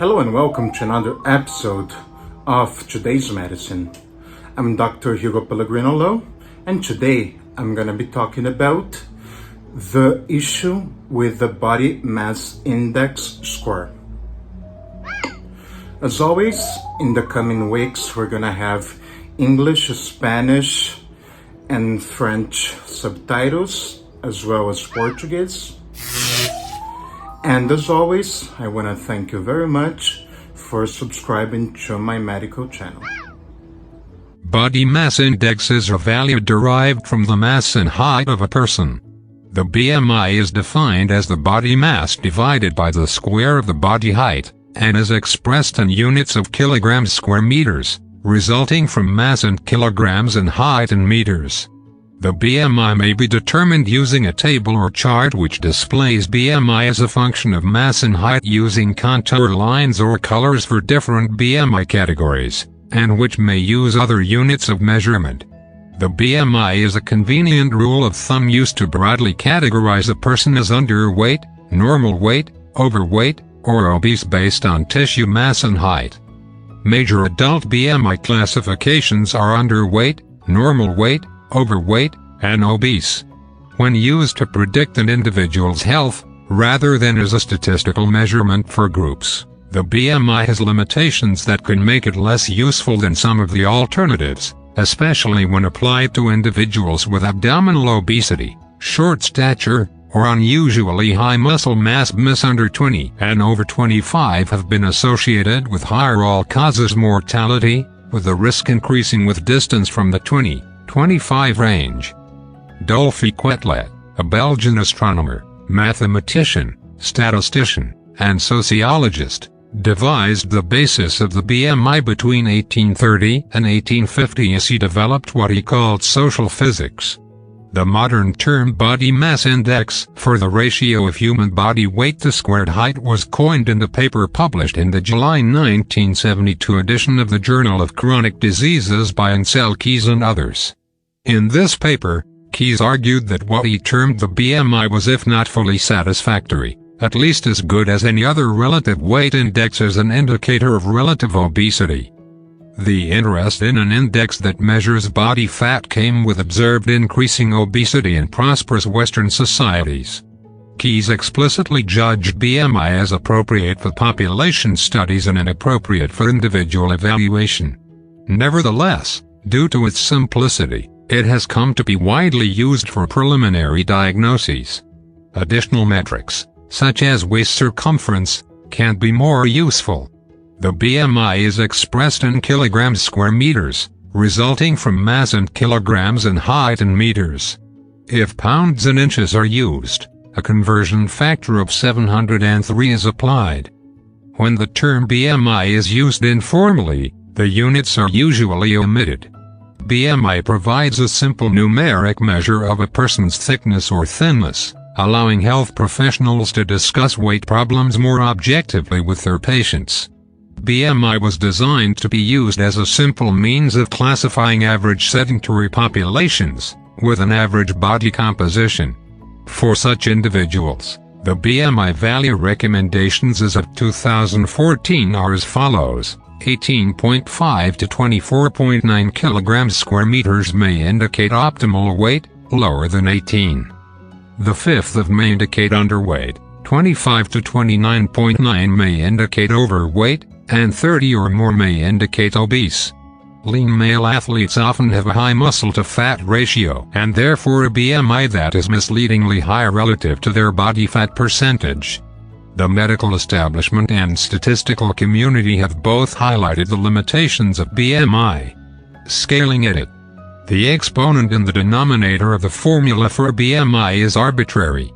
Hello and welcome to another episode of Today's Medicine. I'm Dr. Hugo Pellegrino Low, and today I'm going to be talking about the issue with the body mass index score. As always, in the coming weeks, we're going to have English, Spanish, and French subtitles, as well as Portuguese. And as always, I want to thank you very much for subscribing to my medical channel. Body mass index is a value derived from the mass and height of a person. The BMI is defined as the body mass divided by the square of the body height, and is expressed in units of kilograms square meters, resulting from mass in kilograms and height in meters. The BMI may be determined using a table or chart which displays BMI as a function of mass and height using contour lines or colors for different BMI categories, and which may use other units of measurement. The BMI is a convenient rule of thumb used to broadly categorize a person as underweight, normal weight, overweight, or obese based on tissue mass and height. Major adult BMI classifications are underweight, normal weight, overweight, and obese. When used to predict an individual's health, rather than as a statistical measurement for groups, the BMI has limitations that can make it less useful than some of the alternatives, especially when applied to individuals with abdominal obesity, short stature, or unusually high muscle mass. BMI under 20 and over 25 have been associated with higher all-causes mortality, with the risk increasing with distance from the 20-25 range. Dolphy Quetelet, a Belgian astronomer, mathematician, statistician, and sociologist, devised the basis of the BMI between 1830 and 1850 as he developed what he called social physics. The modern term body mass index for the ratio of human body weight to squared height was coined in the paper published in the July 1972 edition of the Journal of Chronic Diseases by Ansel Keys and others. In this paper, Keys argued that what he termed the BMI was, if not fully satisfactory, at least as good as any other relative weight index as an indicator of relative obesity. The interest in an index that measures body fat came with observed increasing obesity in prosperous Western societies. Keys explicitly judged BMI as appropriate for population studies and inappropriate for individual evaluation. Nevertheless, due to its simplicity, it has come to be widely used for preliminary diagnoses. Additional metrics, such as waist circumference, can be more useful. The BMI is expressed in kilograms square meters, resulting from mass in kilograms and height in meters. If pounds and inches are used, a conversion factor of 703 is applied. When the term BMI is used informally, the units are usually omitted. BMI provides a simple numeric measure of a person's thickness or thinness, allowing health professionals to discuss weight problems more objectively with their patients. BMI was designed to be used as a simple means of classifying average sedentary populations, with an average body composition. For such individuals, the BMI value recommendations as of 2014 are as follows: 18.5 to 24.9 kilograms square meters may indicate optimal weight, lower than 18. The fifth of may indicate underweight, 25 to 29.9 may indicate overweight, and 30 or more may indicate obese. Lean male athletes often have a high muscle-to-fat ratio and therefore a BMI that is misleadingly high relative to their body fat percentage. The medical establishment and statistical community have both highlighted the limitations of BMI. Scaling it. The exponent in the denominator of the formula for BMI is arbitrary.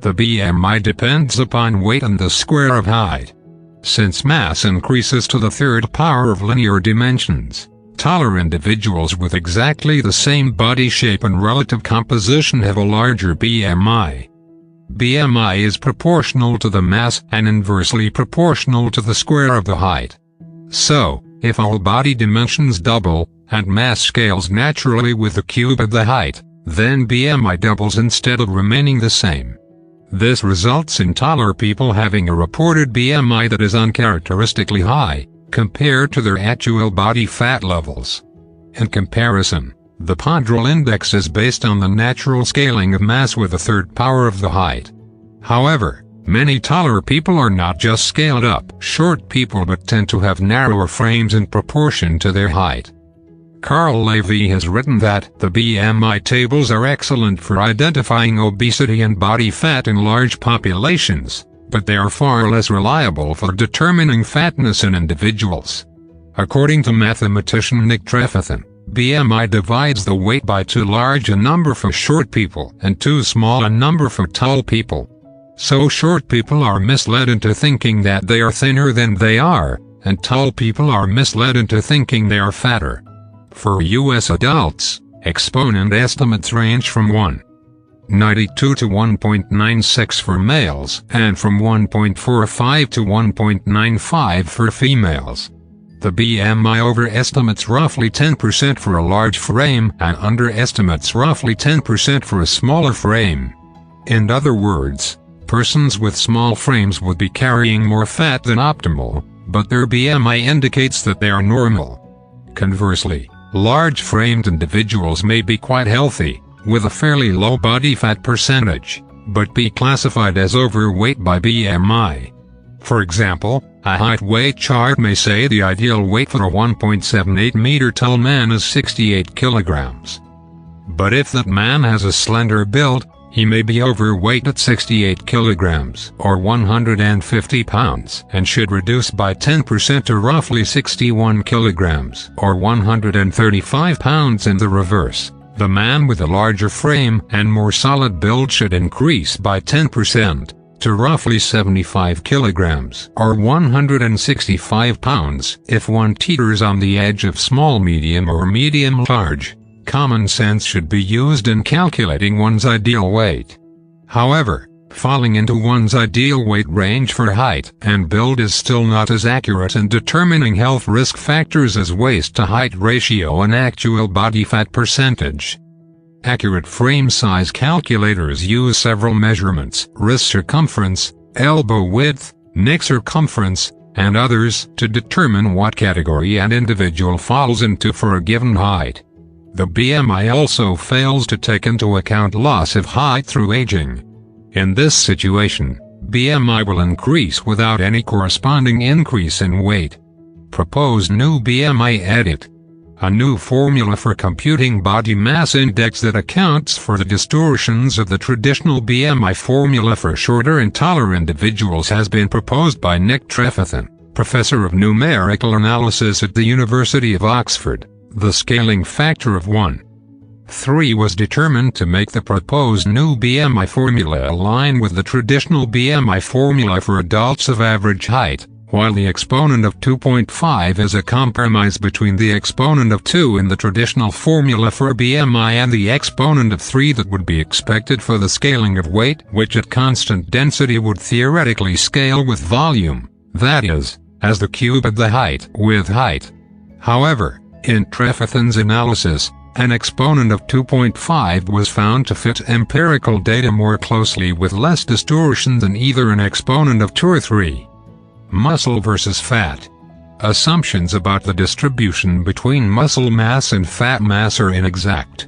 The BMI depends upon weight and the square of height. Since mass increases to the third power of linear dimensions, taller individuals with exactly the same body shape and relative composition have a larger BMI. BMI is proportional to the mass and inversely proportional to the square of the height. So, if all body dimensions double, and mass scales naturally with the cube of the height, then BMI doubles instead of remaining the same. This results in taller people having a reported BMI that is uncharacteristically high, compared to their actual body fat levels. In comparison, the ponderal index is based on the natural scaling of mass with a third power of the height. However, many taller people are not just scaled up short people but tend to have narrower frames in proportion to their height. Carl Levy has written that the BMI tables are excellent for identifying obesity and body fat in large populations, but they are far less reliable for determining fatness in individuals. According to mathematician Nick Trefethen, BMI divides the weight by too large a number for short people and too small a number for tall people. So short people are misled into thinking that they are thinner than they are, and tall people are misled into thinking they are fatter. For U.S. adults, exponent estimates range from 1.92 to 1.96 for males and from 1.45 to 1.95 for females. The BMI overestimates roughly 10% for a large frame and underestimates roughly 10% for a smaller frame. In other words, persons with small frames would be carrying more fat than optimal, but their BMI indicates that they are normal. Conversely, large-framed individuals may be quite healthy, with a fairly low body fat percentage, but be classified as overweight by BMI. For example, a height-weight chart may say the ideal weight for a 1.78-meter tall man is 68 kilograms. But if that man has a slender build, he may be overweight at 68 kilograms or 150 pounds and should reduce by 10% to roughly 61 kilograms or 135 pounds in the reverse. The man with a larger frame and more solid build should increase by 10% to roughly 75 kilograms or 165 pounds if one teeters on the edge of small medium or medium large. Common sense should be used in calculating one's ideal weight. However, falling into one's ideal weight range for height and build is still not as accurate in determining health risk factors as waist-to-height ratio and actual body fat percentage. Accurate frame size calculators use several measurements: wrist circumference, elbow width, neck circumference, and others to determine what category an individual falls into for a given height. The BMI also fails to take into account loss of height through aging. In this situation, BMI will increase without any corresponding increase in weight. Proposed new BMI edit. A new formula for computing body mass index that accounts for the distortions of the traditional BMI formula for shorter and taller individuals has been proposed by Nick Trefethen, professor of numerical analysis at the University of Oxford. The scaling factor of 1.3 was determined to make the proposed new BMI formula align with the traditional BMI formula for adults of average height, while the exponent of 2.5 is a compromise between the exponent of 2 in the traditional formula for BMI and the exponent of 3 that would be expected for the scaling of weight, which at constant density would theoretically scale with volume, that is, as the cube of the height with height. However, in Trefethen's analysis, an exponent of 2.5 was found to fit empirical data more closely with less distortion than either an exponent of 2 or 3. Muscle versus fat. Assumptions about the distribution between muscle mass and fat mass are inexact.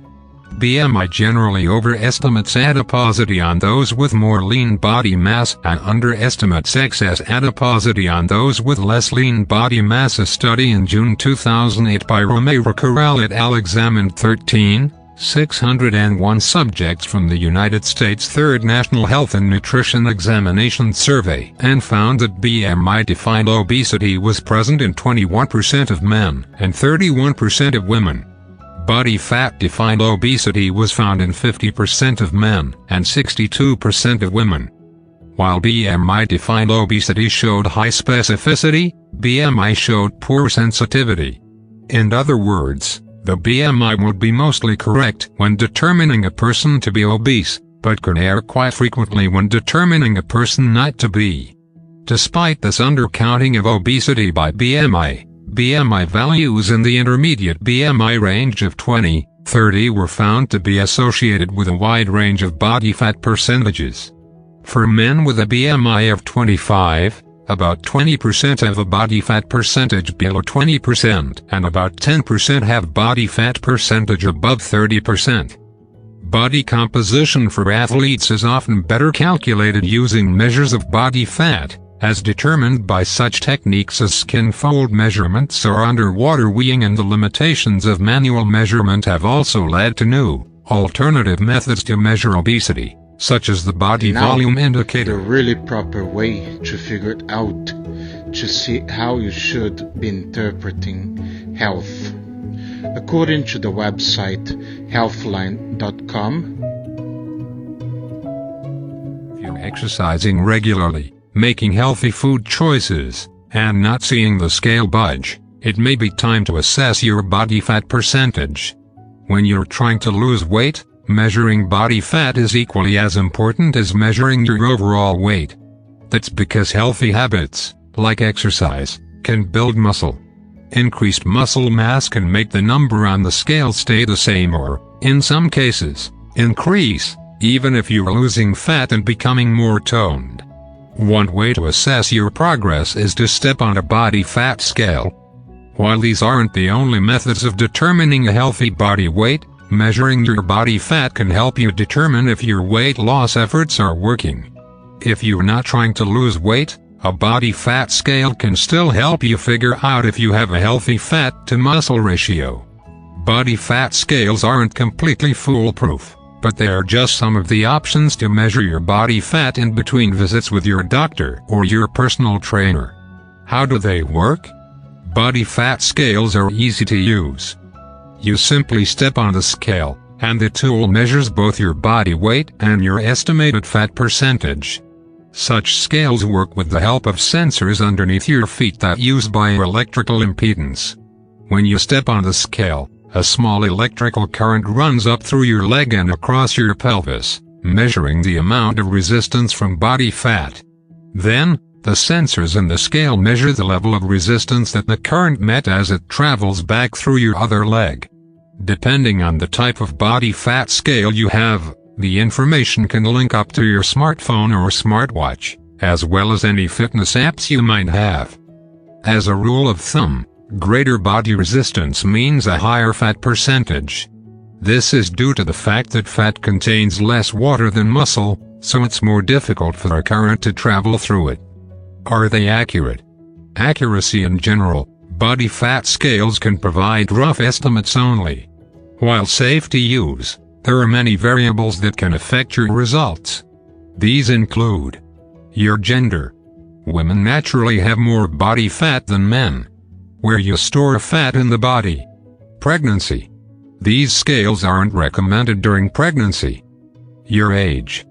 BMI generally overestimates adiposity on those with more lean body mass and underestimates excess adiposity on those with less lean body mass. A study in June 2008 by Romero Corral et al. Examined 13,601 subjects from the United States Third National Health and Nutrition Examination Survey and found that BMI-defined obesity was present in 21% of men and 31% of women. Body fat-defined obesity was found in 50% of men and 62% of women. While BMI-defined obesity showed high specificity, BMI showed poor sensitivity. In other words, the BMI would be mostly correct when determining a person to be obese, but can err quite frequently when determining a person not to be. Despite this undercounting of obesity by BMI, BMI values in the intermediate BMI range of 20-30 were found to be associated with a wide range of body fat percentages. For men with a BMI of 25, about 20% have a body fat percentage below 20%, and about 10% have body fat percentage above 30%. Body composition for athletes is often better calculated using measures of body fat, as determined by such techniques as skin fold measurements or underwater weighing, and the limitations of manual measurement have also led to new, alternative methods to measure obesity, such as the body volume indicator. The really proper way to figure it out, to see how you should be interpreting health. According to the website healthline.com, if you're exercising regularly, making healthy food choices, and not seeing the scale budge, it may be time to assess your body fat percentage. When you're trying to lose weight, measuring body fat is equally as important as measuring your overall weight. That's because healthy habits, like exercise, can build muscle. Increased muscle mass can make the number on the scale stay the same or, in some cases, increase, even if you're losing fat and becoming more toned. One way to assess your progress is to step on a body fat scale. While these aren't the only methods of determining a healthy body weight, measuring your body fat can help you determine if your weight loss efforts are working. If you're not trying to lose weight, a body fat scale can still help you figure out if you have a healthy fat to muscle ratio. Body fat scales aren't completely foolproof, but they are just some of the options to measure your body fat in between visits with your doctor or your personal trainer. How do they work? Body fat scales are easy to use. You simply step on the scale, and the tool measures both your body weight and your estimated fat percentage. Such scales work with the help of sensors underneath your feet that use bioelectrical impedance. When you step on the scale, a small electrical current runs up through your leg and across your pelvis, measuring the amount of resistance from body fat. Then, the sensors in the scale measure the level of resistance that the current met as it travels back through your other leg. Depending on the type of body fat scale you have, the information can link up to your smartphone or smartwatch, as well as any fitness apps you might have. As a rule of thumb, greater body resistance means a higher fat percentage. This is due to the fact that fat contains less water than muscle, so it's more difficult for a current to travel through it. Are they accurate? Accuracy in general, body fat scales can provide rough estimates only. While safe to use, there are many variables that can affect your results. These include your gender. Women naturally have more body fat than men. Where you store fat in the body. Pregnancy. These scales aren't recommended during pregnancy. Your age.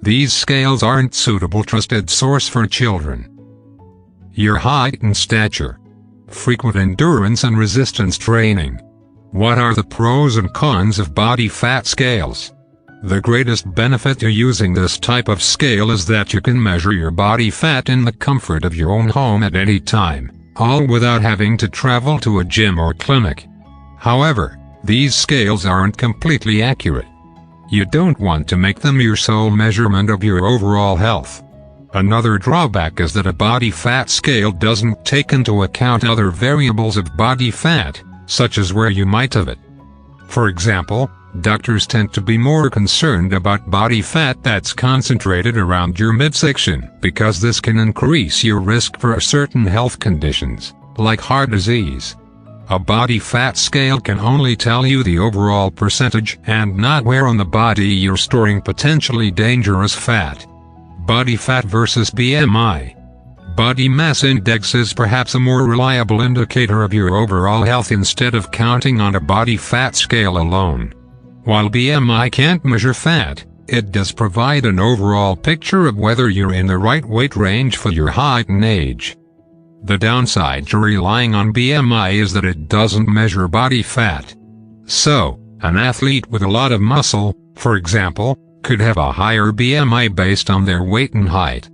These scales aren't suitable trusted source for children. Your height and stature. Frequent endurance and resistance training. What are the pros and cons of body fat scales? The greatest benefit to using this type of scale is that you can measure your body fat in the comfort of your own home at any time, all without having to travel to a gym or clinic. However, these scales aren't completely accurate. You don't want to make them your sole measurement of your overall health. Another drawback is that a body fat scale doesn't take into account other variables of body fat, such as where you might have it. For example, doctors tend to be more concerned about body fat that's concentrated around your midsection, because this can increase your risk for certain health conditions, like heart disease. A body fat scale can only tell you the overall percentage and not where on the body you're storing potentially dangerous fat. Body fat versus BMI. Body mass index is perhaps a more reliable indicator of your overall health instead of counting on a body fat scale alone. While BMI can't measure fat, it does provide an overall picture of whether you're in the right weight range for your height and age. The downside to relying on BMI is that it doesn't measure body fat. So, an athlete with a lot of muscle, for example, could have a higher BMI based on their weight and height.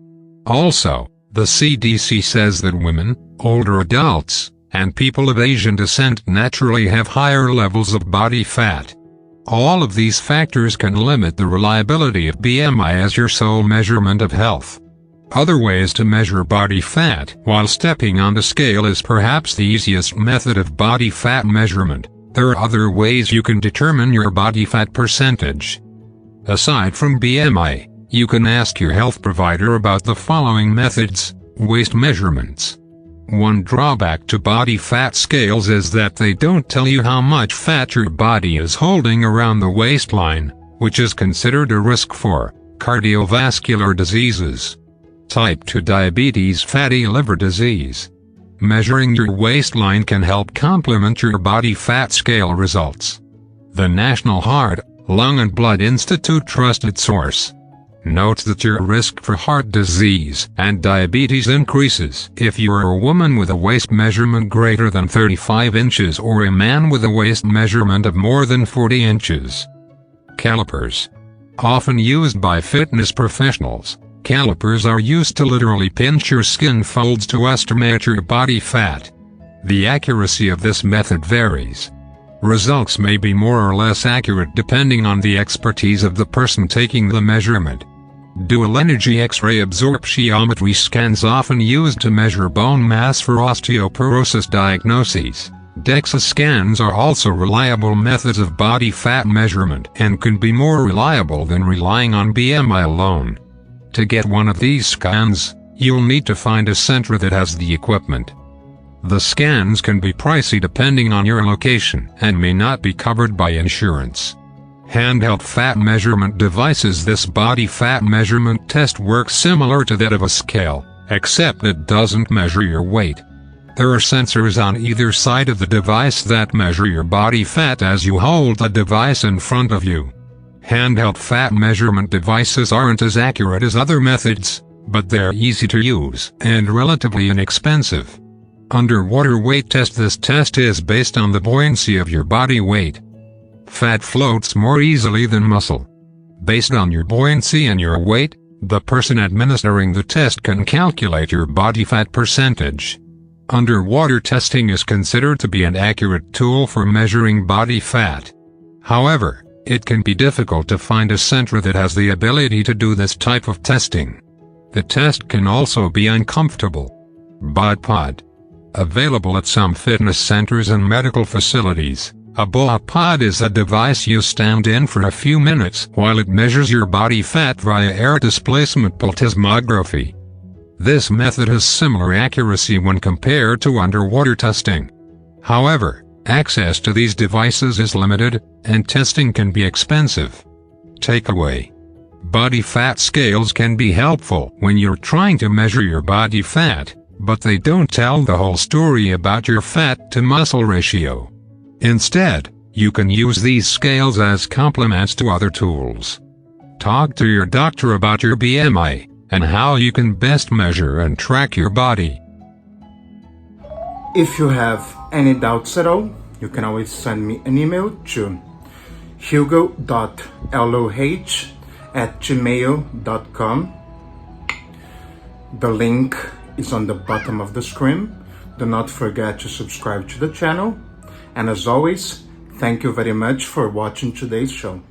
Also, the CDC says that women, older adults, and people of Asian descent naturally have higher levels of body fat. All of these factors can limit the reliability of BMI as your sole measurement of health. Other ways to measure body fat while stepping on the scale is perhaps the easiest method of body fat measurement. There are other ways you can determine your body fat percentage. Aside from BMI, you can ask your health provider about the following methods: waist measurements. One drawback to body fat scales is that they don't tell you how much fat your body is holding around the waistline, which is considered a risk for cardiovascular diseases, type 2 diabetes, fatty liver disease. Measuring your waistline can help complement your body fat scale results. The National Heart, Lung and Blood Institute trusted source notes that your risk for heart disease and diabetes increases if you are a woman with a waist measurement greater than 35 inches or a man with a waist measurement of more than 40 inches. Calipers. Often used by fitness professionals, calipers are used to literally pinch your skin folds to estimate your body fat. The accuracy of this method varies. Results may be more or less accurate depending on the expertise of the person taking the measurement. Dual energy X-ray absorptiometry scans often used to measure bone mass for osteoporosis diagnoses. DEXA scans are also reliable methods of body fat measurement and can be more reliable than relying on BMI alone. To get one of these scans, you'll need to find a center that has the equipment. The scans can be pricey depending on your location and may not be covered by insurance. Handheld fat measurement devices. This body fat measurement test works similar to that of a scale, except it doesn't measure your weight. There are sensors on either side of the device that measure your body fat as you hold the device in front of you. Handheld fat measurement devices aren't as accurate as other methods, but they're easy to use and relatively inexpensive. Underwater weight test. This test is based on the buoyancy of your body weight. Fat floats more easily than muscle. Based on your buoyancy and your weight, the person administering the test can calculate your body fat percentage. Underwater testing is considered to be an accurate tool for measuring body fat. However, it can be difficult to find a center that has the ability to do this type of testing. The test can also be uncomfortable. BodPod. Available at some fitness centers and medical facilities, a BodPod is a device you stand in for a few minutes while it measures your body fat via air displacement plethysmography. This method has similar accuracy when compared to underwater testing. However, access to these devices is limited, and testing can be expensive. Takeaway. Body fat scales can be helpful when you're trying to measure your body fat, but they don't tell the whole story about your fat to muscle ratio. Instead, you can use these scales as complements to other tools. Talk to your doctor about your BMI and how you can best measure and track your body. If you have any doubts at all, you can always send me an email to hugo.loh@gmail.com. The link is on the bottom of the screen. Do not forget to subscribe to the channel. And as always, thank you very much for watching today's show.